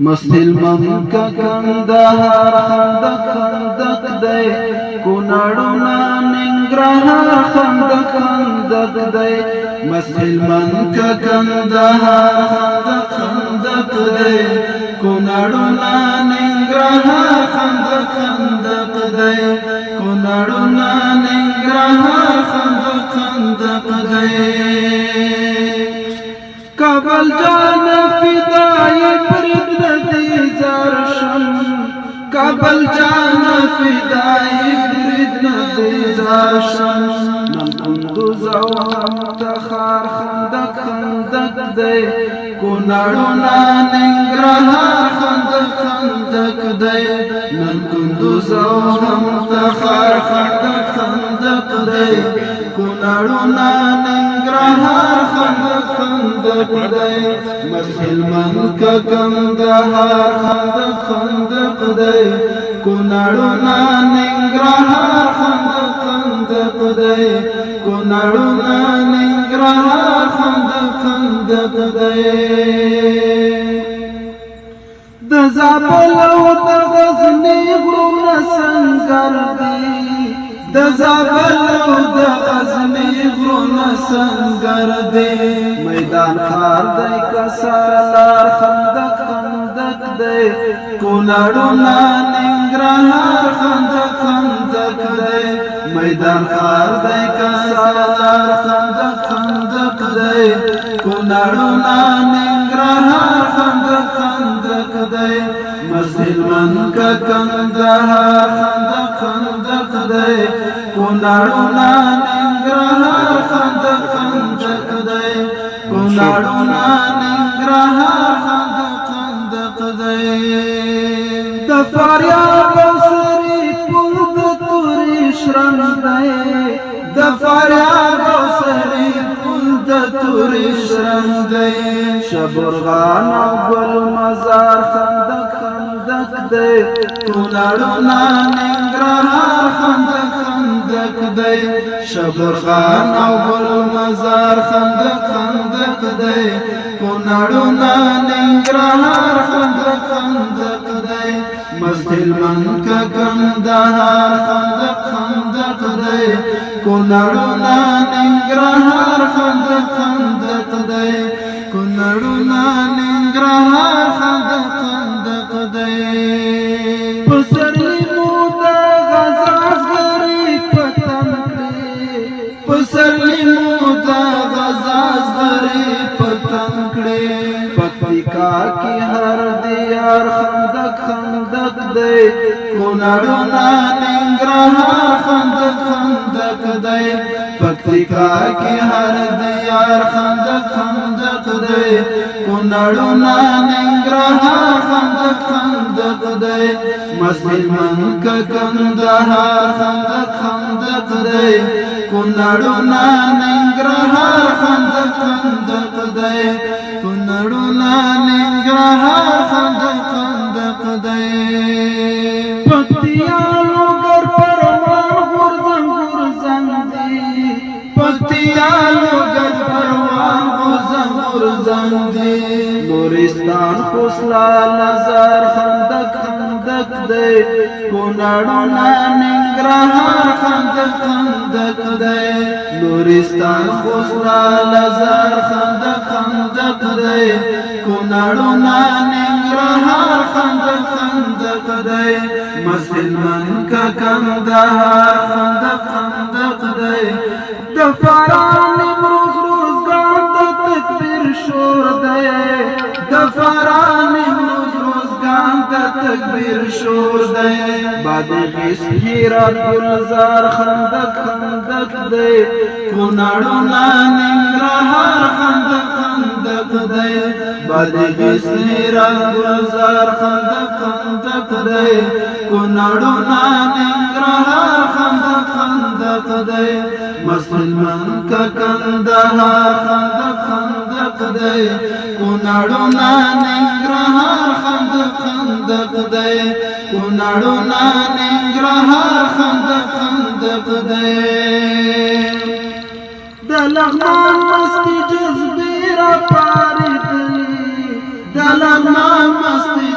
مسلمان کا کندهار خندق دی کونړونه ننګرهار خندق دی مسلمان کا کندهار خندق دی کونړونه ننګرهار خندق دی کونړونه ننګرهار خندق دی کابل جان فدای فرید ندی زارشم کابل جان فدای فرید ندی زارشم من کندوز او تخار خندق دی کونړونه ننګرهار خندق دی من کندوز او تخار خندق دی کونړونه ننګرهار خندق دی مسلمان کا کندهار خندق دی کونړونه ننګرهار خندق دی کونړونه ننګرهار خندق دی د زابل او د غزنی غرونه سنگر دی د زابل او د غزنی غرونه سنگر دی میدان خار دی کسالار خندق دی کونړونه ننګرهار خندق دی میدان خار دی کسالار خندق دی کونړونه ننګرهار خندق دی مسلمان کا کندهار خندق دی کونړونه ننګرهار خندق دی کونړونه ننګرهار خندق دی د فاریاب او سری پل د تورې شرنګ دی د فاریاب او سری پل د تورې شرنګ دی شبرغان او ګل مزار خندق دی کونړونه ننګرهار خندق دی شبرغان او ګل مزار خندق دی کونړونه ننګرهار خندق دی مسلمان کا کندهار خندق دی کونړونه ننګرهار خندق دی کونړونه ننګرهار خندق دی پسرلی مو د غزاز غری پتن کړي پسرلی مو د غزاز غری پتن کړي پکتیکا کی هر دیار خندق دی کونړونه ننګرهار خندق دی پکتیکا کی هر دیار خندق دی کونړونه ننګرهار خندق دی مسلمان کا کندهار خندق دی کونړونه ننګرهار خندق دی کونړونه ننګرهار خندق دی پکتیا لوګر پروان غورځنګ دی پکتیا لوګر پروان غورځنګ دی نورستان خوسلا نظر خندق دی کونړونه ننګرهار خندق دی نورستان خوسلا نظر خندق دی کونړونه ننګرهار خندق دی مسلمان کا کندهار خندق دی د فاران امروز روزګان د تکبیر شور دی د فاران امروز روزګان د تکبیر شور دی بادغیس هرات گلزار خندق دی کونړونه ننګرهار خندق دی بادغیس هرات گلزار خندق دی کونړونه ننګرهار خندق دی مسلمان کا کندهار خندق دی کونړونه ننګرهار خندق دی کونړونه ننګرهار خندق دی د لغمان مستی جذبې را پارېدلې د لغمان مستی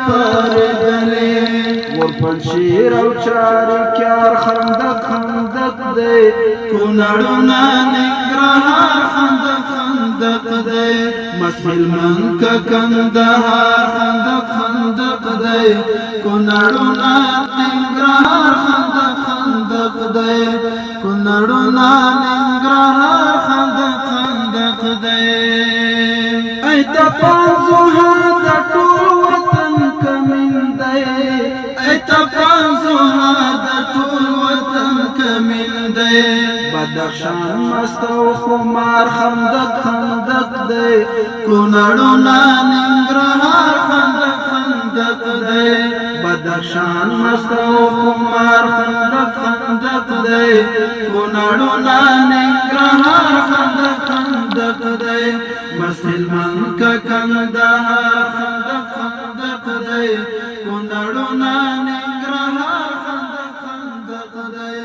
پرېدلې ورپنشیر او چاریکار خندق خندق دی کونړونه ننګرهار خندق خندق دی مسلمان کا کندهار خندق خندق دی کونړونه ننګرهار خندق خندق دی کونړونه ننګرهار خندق خندق دی ای ته پنځه د ټول وطن کمین دی ای ته پنځه د ټول وطن کمین دی بدخشان مست او خمار خندق خندق دی کونړونه ننګرهار خندق خندق دی بدخشان مست او خمار خندق خندق دی کونړونه ننګرهار خندق خندق دی مسلمان کا کندهار خندق خندق دی کونړونه ننګرهار خندق خندق دی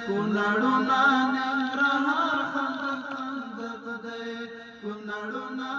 کونړونه ننګرهار خندق خندق دی کونړونه